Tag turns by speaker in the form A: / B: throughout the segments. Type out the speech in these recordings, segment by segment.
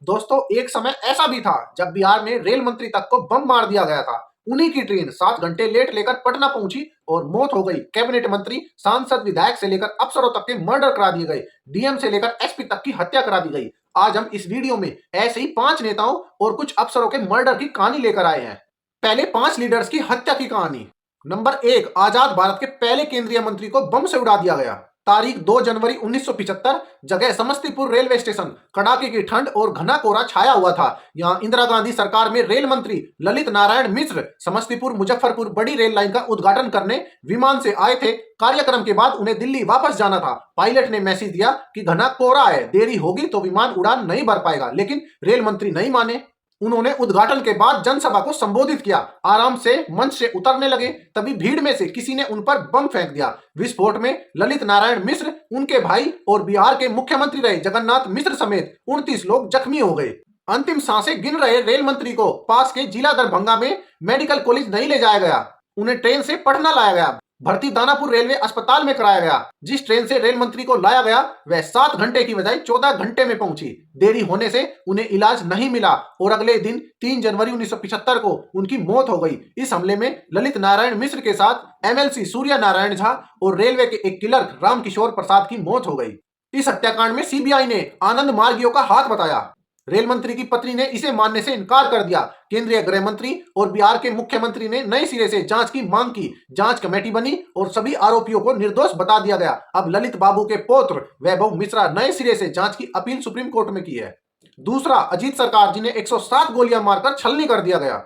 A: दोस्तों, एक समय ऐसा भी था जब बिहार में रेल मंत्री तक को बम मार दिया गया था। उन्हीं की ट्रेन 7 घंटे लेट लेकर पटना पहुंची और मौत हो गई। कैबिनेट मंत्री, सांसद, विधायक से लेकर अफसरों तक के मर्डर करा दिए गए। डीएम से लेकर एसपी तक की हत्या करा दी गई। आज हम इस वीडियो में ऐसे ही 5 नेताओं और कुछ अफसरों के मर्डर की कहानी लेकर आए हैं। पहले 5 लीडर्स की हत्या की कहानी। नंबर 1, आजाद भारत के पहले केंद्रीय मंत्री को बम से उड़ा दिया गया। तारीख 2 जनवरी 1975, जगह समस्तीपुर रेलवे स्टेशन। कड़ाके की ठंड और घना कोहरा छाया हुआ था। यहाँ इंदिरा गांधी सरकार में रेल मंत्री ललित नारायण मिश्र समस्तीपुर मुजफ्फरपुर बड़ी रेल लाइन का उद्घाटन करने विमान से आए थे। कार्यक्रम के बाद उन्हें दिल्ली वापस जाना था। पायलट ने मैसेज दिया कि घना कोहरा है, देरी होगी तो विमान उड़ान नहीं भर पाएगा, लेकिन रेल मंत्री नहीं माने। उन्होंने उद्घाटन के बाद जनसभा को संबोधित किया। आराम से मंच से उतरने लगे, तभी भीड़ में से किसी ने उन पर बम फेंक दिया। विस्फोट में ललित नारायण मिश्र, उनके भाई और बिहार के मुख्यमंत्री रहे जगन्नाथ मिश्र समेत 29 लोग जख्मी हो गए। अंतिम सांसें गिन रहे रेल मंत्री को पास के जिला दरभंगा में मेडिकल कॉलेज नहीं ले जाया गया। उन्हें ट्रेन से पटना लाया गया। भर्ती दानापुर रेलवे अस्पताल में कराया गया। जिस ट्रेन से रेल मंत्री को लाया गया वह 7 घंटे की बजाय 14 घंटे में पहुंची। देरी होने से उन्हें इलाज नहीं मिला और अगले दिन 3 जनवरी 1975 को उनकी मौत हो गई। इस हमले में ललित नारायण मिश्र के साथ एमएलसी सूर्य नारायण झा और रेलवे के एक क्लर्क रामकिशोर प्रसाद की मौत हो गई। इस हत्याकांड में सीबीआई ने आनंद मार्गियों का हाथ बताया। रेल मंत्री की पत्नी ने इसे मानने से इनकार कर दिया। केंद्रीय गृह मंत्री और बिहार के मुख्यमंत्री ने नए सिरे से जांच की मांग की। जांच कमेटी बनी और सभी आरोपियों को निर्दोष बता दिया गया। अब ललित बाबू के पौत्र वैभव मिश्रा नए सिरे से जांच की अपील सुप्रीम कोर्ट में की है। दूसरा, अजीत सरकार, जिन्हें 107 गोलियां मारकर छलनी कर दिया गया।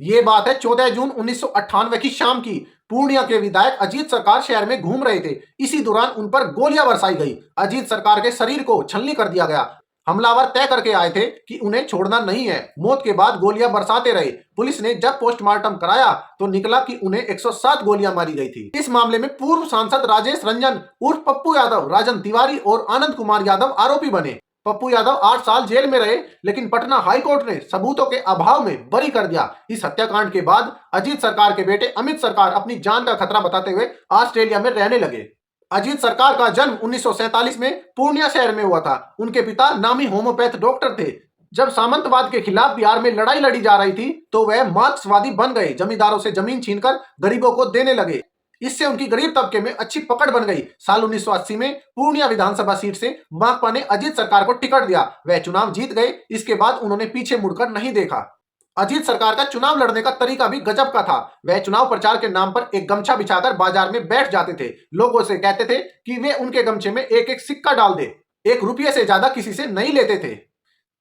A: ये बात है 14 जून 1998 की शाम की। पूर्णिया के विधायक अजीत सरकार शहर में घूम रहे थे। इसी दौरान उन पर गोलियां बरसाई गई। अजीत सरकार के शरीर को छलनी कर दिया गया। हमलावर तय करके आए थे कि उन्हें छोड़ना नहीं है। मौत के बाद गोलियां बरसाते रहे। पुलिस ने जब पोस्टमार्टम कराया तो निकला कि उन्हें 107 गोलियां मारी गई थी। इस मामले में पूर्व सांसद राजेश रंजन उर्फ पप्पू यादव, राजन तिवारी और आनंद कुमार यादव आरोपी बने। पप्पू यादव 8 साल जेल में रहे, लेकिन पटना हाईकोर्ट ने सबूतों के अभाव में बरी कर दिया। इस हत्याकांड के बाद अजीत सरकार के बेटे अमित सरकार अपनी जान का खतरा बताते हुए ऑस्ट्रेलिया में रहने लगे। अजीत सरकार का जन्म 1947 में पूर्णिया शहर में हुआ था। उनके पिता नामी होम्योपैथ डॉक्टर थे। जब सामंतवाद के खिलाफ बिहार में लड़ाई लड़ी जा रही थी तो वह मार्क्सवादी बन गए। जमींदारों से जमीन छीनकर गरीबों को देने लगे। इससे उनकी गरीब तबके में अच्छी पकड़ बन गई। साल 1980 में पूर्णिया विधानसभा सीट से माकपा ने अजीत सरकार को टिकट दिया। वह चुनाव जीत गए। इसके बाद उन्होंने पीछे मुड़कर नहीं देखा। अजीत सरकार का चुनाव लड़ने का तरीका भी गजब का था। वह चुनाव प्रचार के नाम पर एक गमछा बिछाकर बाजार में बैठ जाते थे। लोगों से कहते थे कि वे उनके गमछे में एक एक सिक्का डाल दे। 1 रुपये से ज्यादा किसी से नहीं लेते थे।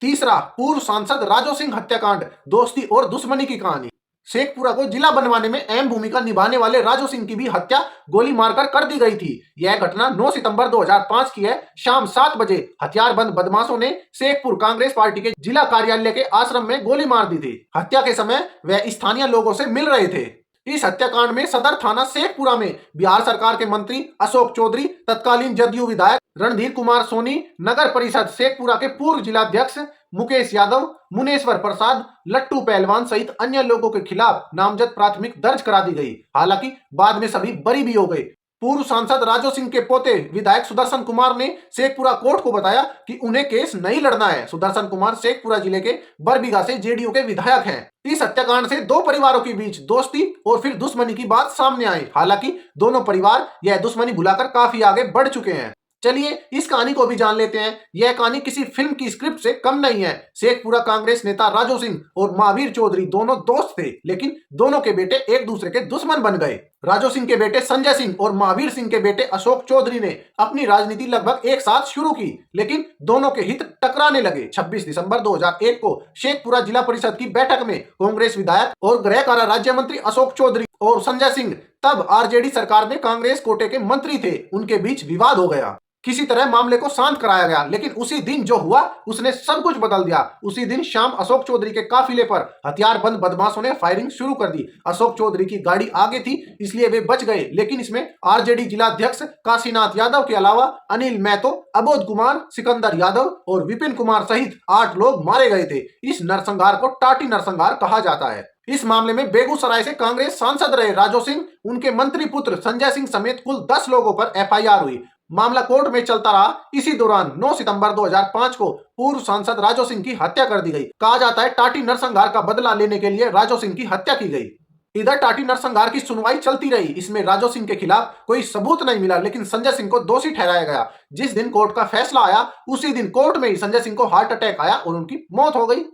A: तीसरा, पूर्व सांसद राजो सिंह हत्याकांड, दोस्ती और दुश्मनी की कहानी। शेखपुरा को जिला बनवाने में अहम भूमिका निभाने वाले राजू सिंह की भी हत्या गोली मारकर कर दी गई थी। यह घटना 9 सितंबर 2005 की है। शाम 7 बजे हथियारबंद बदमाशों ने शेखपुर कांग्रेस पार्टी के जिला कार्यालय के आश्रम में गोली मार दी थी। हत्या के समय वह स्थानीय लोगों से मिल रहे थे। इस हत्याकांड में सदर थाना शेखपुरा में बिहार सरकार के मंत्री अशोक चौधरी, तत्कालीन जदयू विधायक रणधीर कुमार सोनी, नगर परिषद शेखपुरा के पूर्व जिलाध्यक्ष मुकेश यादव, मुनेश्वर प्रसाद, लट्टू पहलवान सहित अन्य लोगों के खिलाफ नामजद प्राथमिक दर्ज करा दी गई। हालांकि बाद में सभी बरी भी हो गए। पूर्व सांसद राजो सिंह के पोते विधायक सुदर्शन कुमार ने शेखपुरा कोर्ट को बताया कि उन्हें केस नहीं लड़ना है। सुदर्शन कुमार शेखपुरा जिले के बरबीघा से जेडीयू के विधायक हैं। इस हत्याकांड से 2 परिवारों के बीच दोस्ती और फिर दुश्मनी की बात सामने आई। हालांकि दोनों परिवार यह दुश्मनी भुलाकर काफी आगे बढ़ चुके हैं। चलिए इस कहानी को भी जान लेते हैं। यह कहानी किसी फिल्म की स्क्रिप्ट से कम नहीं है। शेखपुरा कांग्रेस नेता राजो सिंह और महावीर चौधरी दोनों दोस्त थे, लेकिन दोनों के बेटे एक दूसरे के दुश्मन बन गए। राजो सिंह के बेटे संजय सिंह और महावीर सिंह के बेटे अशोक चौधरी ने अपनी राजनीति लगभग एक साथ शुरू की, लेकिन दोनों के हित टकराने लगे। 26 दिसंबर 2001 को शेखपुरा जिला परिषद की बैठक में कांग्रेस विधायक और गृह कारा राज्य मंत्री अशोक चौधरी और संजय सिंह, तब आरजेडी सरकार में कांग्रेस कोटे के मंत्री थे, उनके बीच विवाद हो गया। किसी तरह मामले को शांत कराया गया, लेकिन उसी दिन जो हुआ उसने सब कुछ बदल दिया। उसी दिन शाम अशोक चौधरी के काफिले पर हथियारबंद बदमाशों ने फायरिंग शुरू कर दी। अशोक चौधरी की गाड़ी आगे थी, इसलिए वे बच गए, लेकिन इसमें आरजेडी जिलाध्यक्ष काशीनाथ यादव के अलावा अनिल महतो, अबोध कुमार, सिकंदर यादव और विपिन कुमार सहित 8 लोग मारे गए थे। इस नरसंहार को टाटी नरसंहार कहा जाता है। इस मामले में बेगूसराय से कांग्रेस सांसद रहे राजो सिंह, उनके मंत्री पुत्र संजय सिंह समेत कुल 10 लोगों पर एफआईआर हुई। मामला कोर्ट में चलता रहा। इसी दौरान 9 सितंबर 2005 को पूर्व सांसद राजो सिंह की हत्या कर दी गई। कहा जाता है टाटी नरसंहार का बदला लेने के लिए राजो सिंह की हत्या की गई। इधर टाटी नरसंहार की सुनवाई चलती रही। इसमें राजो सिंह के खिलाफ कोई सबूत नहीं मिला, लेकिन संजय सिंह को दोषी ठहराया गया। जिस दिन कोर्ट का फैसला आया उसी दिन कोर्ट में ही संजय सिंह को हार्ट अटैक आया और उनकी मौत हो गई।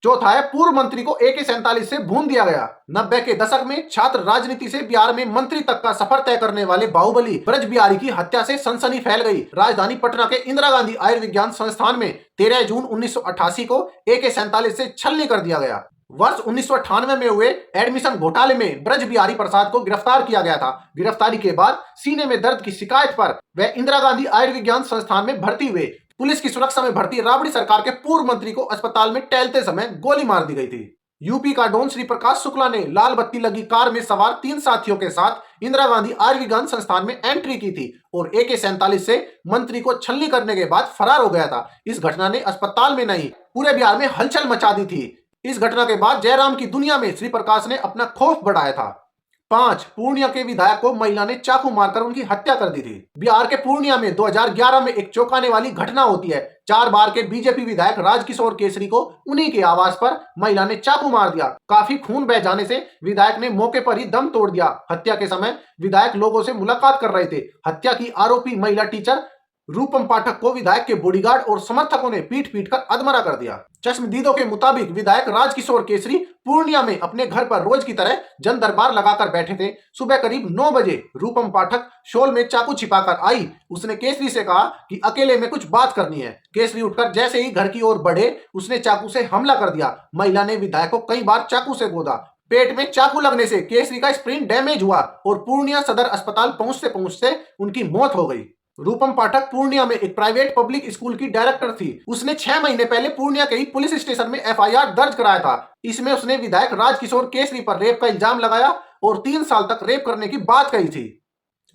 A: चौथा है, पूर्व मंत्री को AK-47 से भून दिया गया। 90 के दशक में छात्र राजनीति से बिहार में मंत्री तक का सफर तय करने वाले बाहुबली ब्रज बिहारी की हत्या से सनसनी फैल गई। राजधानी पटना के इंदिरा गांधी आयुर्विज्ञान संस्थान में 13 जून 1988 को AK-47 से छलनी कर दिया गया। वर्ष 1998 में हुए एडमिशन घोटाले में ब्रज बिहारी प्रसाद को गिरफ्तार किया गया था। गिरफ्तारी के बाद सीने में दर्द की शिकायत पर वह इंदिरा गांधी आयुर्विज्ञान संस्थान में भर्ती हुए। पुलिस की सुरक्षा में भर्ती राबड़ी सरकार के पूर्व मंत्री को अस्पताल में टहलते समय गोली मार दी गई थी। यूपी का डॉन श्री प्रकाश शुक्ला ने लाल बत्ती लगी कार में सवार 3 साथियों के साथ इंदिरा गांधी आयुर्विज्ञान संस्थान में एंट्री की थी और AK-47 से मंत्री को छलनी करने के बाद फरार हो गया था। इस घटना ने अस्पताल में नहीं पूरे बिहार में हलचल मचा दी थी। इस घटना के बाद जयराम की दुनिया में श्री प्रकाश ने अपना खौफ बढ़ाया था। 5, पूर्णिया के विधायक को महिला ने चाकू मारकर उनकी हत्या कर दी थी। बिहार के पूर्णिया में 2011 में एक चौंकाने वाली घटना होती है। 4 बार के बीजेपी विधायक राजकिशोर केसरी को उन्हीं के आवास पर महिला ने चाकू मार दिया। काफी खून बह जाने से विधायक ने मौके पर ही दम तोड़ दिया। हत्या के समय विधायक लोगों से मुलाकात कर रहे थे। हत्या की आरोपी महिला टीचर रूपम पाठक को विधायक के बॉडीगार्ड और समर्थकों ने पीट पीट कर अधमरा कर दिया। चश्मदीदों के मुताबिक विधायक राजकिशोर केसरी पूर्णिया में अपने घर पर रोज की तरह जन दरबार लगाकर बैठे थे। सुबह करीब 9 बजे रूपम पाठक शॉल में चाकू छिपाकर आई। उसने केसरी से कहा कि अकेले में कुछ बात करनी है। केसरी उठकर जैसे ही घर की ओर बढ़े उसने चाकू से हमला कर दिया। महिला ने विधायक को कई बार चाकू से गोदा। पेट में चाकू लगने से केसरी का स्प्लीन डैमेज हुआ और पूर्णिया सदर अस्पताल पहुंचते पहुंचते उनकी मौत हो गई। रूपम पाठक पूर्णिया में एक प्राइवेट पब्लिक स्कूल की डायरेक्टर थी। उसने 6 महीने पहले पूर्णिया के ही पुलिस स्टेशन में FIR दर्ज कराया था। इसमें उसने विधायक राजकिशोर केसरी पर रेप का इल्जाम लगाया और 3 साल तक रेप करने की बात कही थी।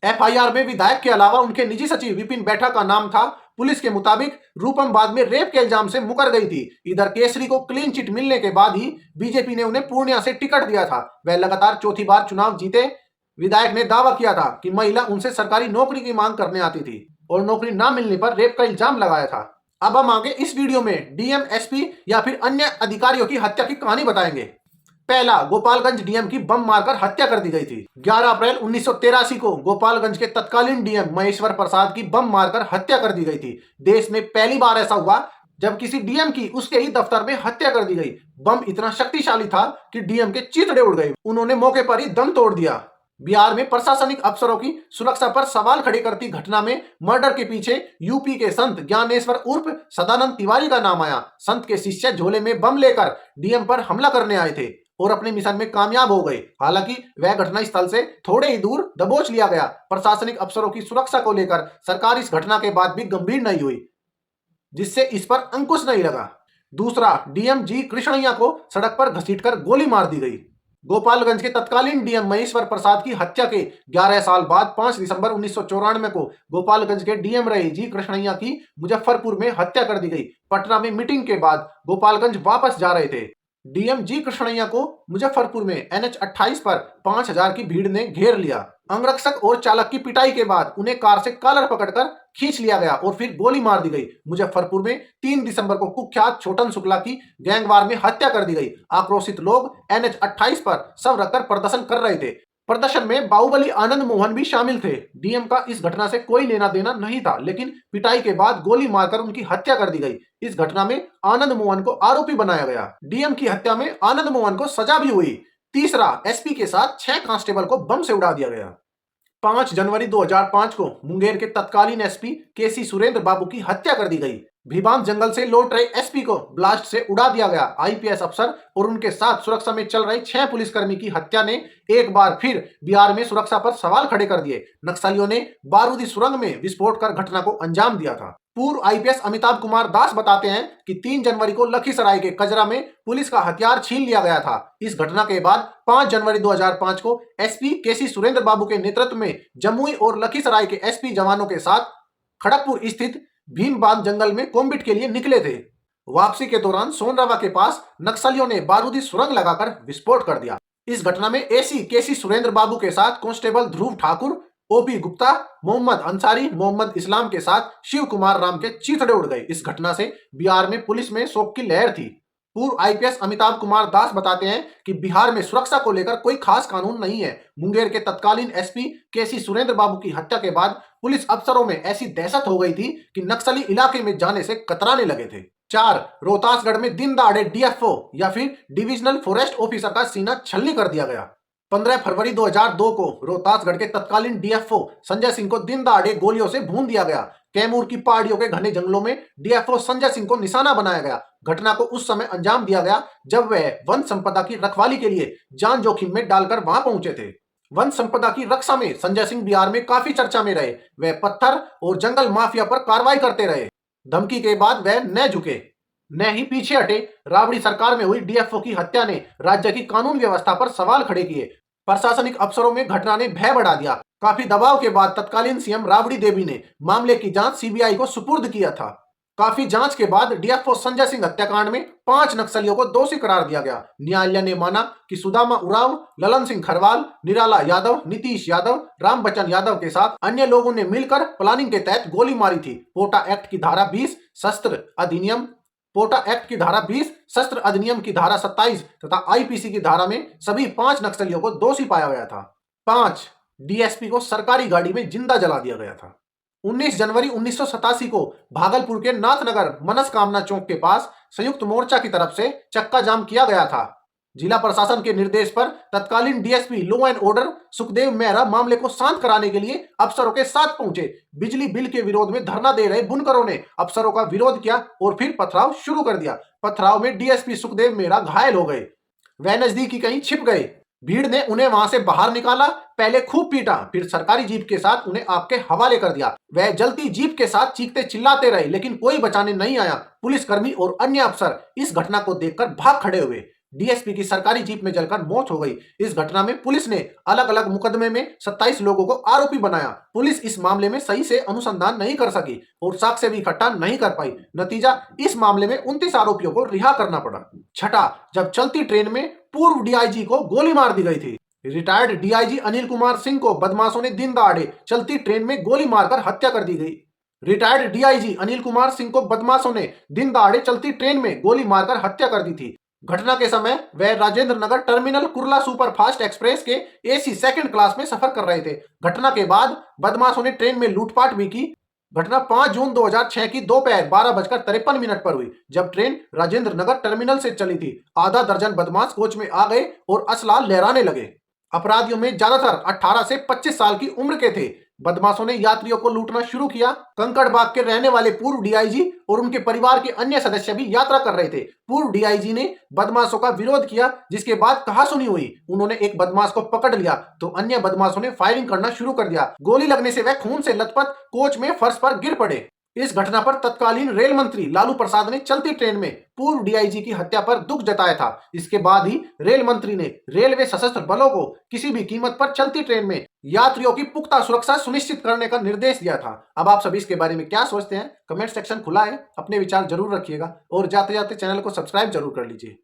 A: FIR में विधायक के अलावा उनके निजी सचिव विपिन बैठा का नाम था। पुलिस के मुताबिक रूपम बाद में रेप के इल्जाम से मुकर गई थी। इधर केसरी को क्लीन चिट मिलने के बाद ही बीजेपी ने उन्हें पूर्णिया से टिकट दिया था। वह लगातार चौथी बार चुनाव जीते। विधायक ने दावा किया था कि महिला उनसे सरकारी नौकरी की मांग करने आती थी और नौकरी ना मिलने पर रेप का इल्जाम लगाया था। अब हम आगे इस वीडियो में DM, SP या फिर अन्य अधिकारियों की हत्या की कहानी बताएंगे। पहला, गोपालगंज DM की बम मारकर हत्या कर दी गई थी। 11 अप्रैल 1983 को गोपालगंज के तत्कालीन DM महेश्वर प्रसाद की बम मारकर हत्या कर दी गई थी। देश में पहली बार ऐसा हुआ जब किसी DM की उसके ही दफ्तर में हत्या कर दी गई। बम इतना शक्तिशाली था कि DM के चिथड़े उड़ गए। उन्होंने मौके पर ही दम तोड़ दिया। बिहार में प्रशासनिक अफसरों की सुरक्षा पर सवाल खड़े करती घटना में मर्डर के पीछे यूपी के संत ज्ञानेश्वर उर्फ सदानंद तिवारी का नाम आया। संत के शिष्य झोले में बम लेकर DM पर हमला करने आए थे और अपने मिशन में कामयाब हो गए। हालांकि वह घटना स्थल से थोड़े ही दूर दबोच लिया गया। प्रशासनिक अफसरों की सुरक्षा को लेकर सरकार इस घटना के बाद भी गंभीर नहीं हुई, जिससे इस पर अंकुश नहीं लगा। दूसरा, DM G कृष्णैया को सड़क पर घसीटकर गोली मार दी गई। गोपालगंज के तत्कालीन DM महेश्वर प्रसाद की हत्या के 11 साल बाद 5 दिसंबर 1994 को गोपालगंज के DM रहे G कृष्णैया की मुजफ्फरपुर में हत्या कर दी गई। पटना में मीटिंग के बाद गोपालगंज वापस जा रहे थे। DM G कृष्णैया को मुजफ्फरपुर में NH 28 पर 5000 की भीड़ ने घेर लिया। अंगरक्षक और चालक की पिटाई के बाद उन्हें कार से कॉलर पकड़कर खींच लिया गया और फिर गोली मार दी गई। मुजफ्फरपुर में 3 दिसंबर को कुख्यात छोटन शुक्ला की गैंगवार में हत्या कर दी गई। आक्रोशित लोग NH 28 पर शव रखकर प्रदर्शन कर रहे थे। प्रदर्शन में बाहुबली आनंद मोहन भी शामिल थे। DM का इस घटना से कोई लेना देना नहीं था, लेकिन पिटाई के बाद गोली मारकर उनकी हत्या कर दी गई। इस घटना में आनंद मोहन को आरोपी बनाया गया। DM की हत्या में आनंद मोहन को सजा भी हुई। तीसरा, SP के साथ 6 कांस्टेबल को बम से उड़ा दिया गया। 5 जनवरी 2005 को मुंगेर के तत्कालीन SP KC सुरेंद्र बाबू की हत्या कर दी गई। भिवान जंगल से लौट रहे SP को ब्लास्ट से उड़ा दिया गया। IPS अफसर और उनके साथ सुरक्षा में चल रहे 6 पुलिसकर्मी की हत्या ने एक बार फिर बिहार में सुरक्षा पर सवाल खड़े कर दिए। नक्सलियों ने बारूदी सुरंग में विस्फोट कर घटना को अंजाम दिया था। पूर्व IPS अमिताभ कुमार दास बताते हैं कि 3 जनवरी को लखीसराय के कजरा में पुलिस का हथियार छीन लिया गया था। इस घटना के बाद 5 जनवरी 2005 को SP KC सुरेंद्र बाबू के नेतृत्व में जमुई और लखीसराय के SP जवानों के साथ खड़गपुर स्थित भीमबांध जंगल में कॉम्बिट के लिए निकले थे। वापसी के दौरान सोनरवा के पास नक्सलियों ने बारूदी सुरंग लगाकर विस्फोट कर दिया। इस घटना में AC KC सुरेंद्र बाबू के साथ कांस्टेबल ध्रुव ठाकुर, ओपी गुप्ता, मोहम्मद अंसारी, मोहम्मद इस्लाम के साथ शिव कुमार राम के चीथड़े उड़ गए। इस घटना से बिहार में पुलिस में शोक की लहर थी। पूर्व आईपीएस अमिताभ कुमार दास बताते हैं कि बिहार में सुरक्षा को लेकर कोई खास कानून नहीं है। मुंगेर के तत्कालीन एसपी केसी सुरेंद्र बाबू की हत्या के बाद पुलिस अफसरों में ऐसी दहशत हो गई थी कि नक्सली इलाके में जाने से कतराने लगे थे। 4, रोहतासगढ़ में दिन दहाड़े डीएफओ या फिर डिविजनल फॉरेस्ट ऑफिसर का सीना छलनी कर दिया गया। 15 फरवरी 2002 को रोहतासगढ़ के तत्कालीन डीएफओ संजय सिंह को दिन दहाड़े गोलियों से भून दिया गया। कैमूर की पहाड़ियों के घने जंगलों में डीएफओ संजय सिंह को निशाना बनाया गया। घटना को उस समय अंजाम दिया गया जब वह वन संपदा की रखवाली के लिए जान जोखिम में डालकर वहां पहुंचे थे। वन संपदा की रक्षा में संजय सिंह बिहार में काफी चर्चा में रहे। वह पत्थर और जंगल माफिया पर कार्रवाई करते रहे। धमकी के बाद वह न झुके न ही पीछे हटे। राबड़ी सरकार में हुई डीएफओ की हत्या ने राज्य की कानून व्यवस्था पर सवाल खड़े किए। प्रशासनिक अफसरों में घटना ने भय बढ़ा दिया। काफी दबाव के बाद तत्कालीन सीएम राबड़ी देवी ने मामले की जांच सीबीआई को सुपुर्द किया था। काफी जांच के बाद डीएफओ संजय सिंह हत्याकांड में 5 नक्सलियों को दोषी करार दिया गया। न्यायालय ने माना कि सुदामा उरांव, ललन सिंह खरवाल, निराला यादव, नीतीश यादव, राम बच्चन यादव के साथ अन्य लोगों ने मिलकर प्लानिंग के तहत गोली मारी थी। पोटा एक्ट की धारा 20 शस्त्र अधिनियम की धारा 27 तथा आईपीसी की धारा में सभी 5 नक्सलियों को दोषी पाया गया था। 5, डीएसपी को सरकारी गाड़ी में जिंदा जला दिया गया था। 19 जनवरी 1987 को भागलपुर के नाथनगर मनस्कामना चौक के पास संयुक्त मोर्चा की तरफ से चक्का जाम किया गया था। जिला प्रशासन के निर्देश पर तत्कालीन DSP law and order Sukhdev Mehra मामले को शांत कराने के लिए अफसरों के साथ पहुंचे। बिजली बिल के विरोध में धरना दे रहे बुनकरों ने अफसरों का विरोध किया और फिर पथराव शुरू कर दिया। पथराव में डीएसपी सुखदेव मेहरा घायल हो गए। वह नजदीकी कहीं छिप गए। भीड़ ने उन्हें वहां से बाहर निकाला, पहले खूब पीटा, फिर सरकारी जीप के साथ उन्हें आपके हवाले कर दिया। वह जलती जीप के साथ चीखते चिल्लाते रहे, लेकिन कोई बचाने नहीं आया। पुलिसकर्मी और अन्य अफसर इस घटना को देखकर भाग खड़े हुए। डीएसपी की सरकारी जीप में जलकर मौत हो गई। इस घटना में पुलिस ने अलग अलग मुकदमे में 27 लोगों को आरोपी बनाया। पुलिस इस मामले में सही से अनुसंधान नहीं कर सकी और साक्ष्य भी इकट्ठा नहीं कर पाई। नतीजा, इस मामले में 29 आरोपियों को रिहा करना पड़ा। 6, जब चलती ट्रेन में पूर्व डीआईजी को गोली मार दी गई थी। रिटायर्ड डीआईजी अनिल कुमार सिंह को बदमाशों ने दिन दहाड़े चलती ट्रेन में गोली मारकर हत्या कर दी गई। रिटायर्ड डीआईजी अनिल कुमार सिंह को बदमाशों ने दिन दहाड़े चलती ट्रेन में गोली मारकर हत्या कर दी थी। घटना के समय वह Rajendra Nagar terminal Kurla superfast express के एसी सेकंड क्लास में सफर कर रहे थे। घटना के बाद बदमाशों ने ट्रेन में लूटपाट भी की। घटना 5 जून 2006 की दोपहर 12:53 पर हुई, जब ट्रेन राजेंद्र नगर टर्मिनल से चली थी। आधा दर्जन बदमाश कोच में आ गए और असला लहराने लगे। अपराधियों में ज्यादातर 18 से 25 साल की उम्र के थे। बदमाशों ने यात्रियों को लूटना शुरू किया। कंकड़बाग के रहने वाले पूर्व डीआईजी और उनके परिवार के अन्य सदस्य भी यात्रा कर रहे थे। पूर्व डीआईजी ने बदमाशों का विरोध किया, जिसके बाद कहासुनी हुई। उन्होंने एक बदमाश को पकड़ लिया तो अन्य बदमाशों ने फायरिंग करना शुरू कर दिया। गोली लगने से वह खून से लथपथ कोच में फर्श पर गिर पड़े। इस घटना पर तत्कालीन रेल मंत्री लालू प्रसाद ने चलती ट्रेन में पूर्व डीआईजी की हत्या पर दुख जताया था। इसके बाद ही रेल मंत्री ने रेलवे सशस्त्र बलों को किसी भी कीमत पर चलती ट्रेन में यात्रियों की पुख्ता सुरक्षा सुनिश्चित करने का निर्देश दिया था। अब आप सभी इसके बारे में क्या सोचते हैं? कमेंट सेक्शन खुला है, अपने विचार जरूर रखिएगा और जाते जाते चैनल को सब्सक्राइब जरूर कर लीजिए।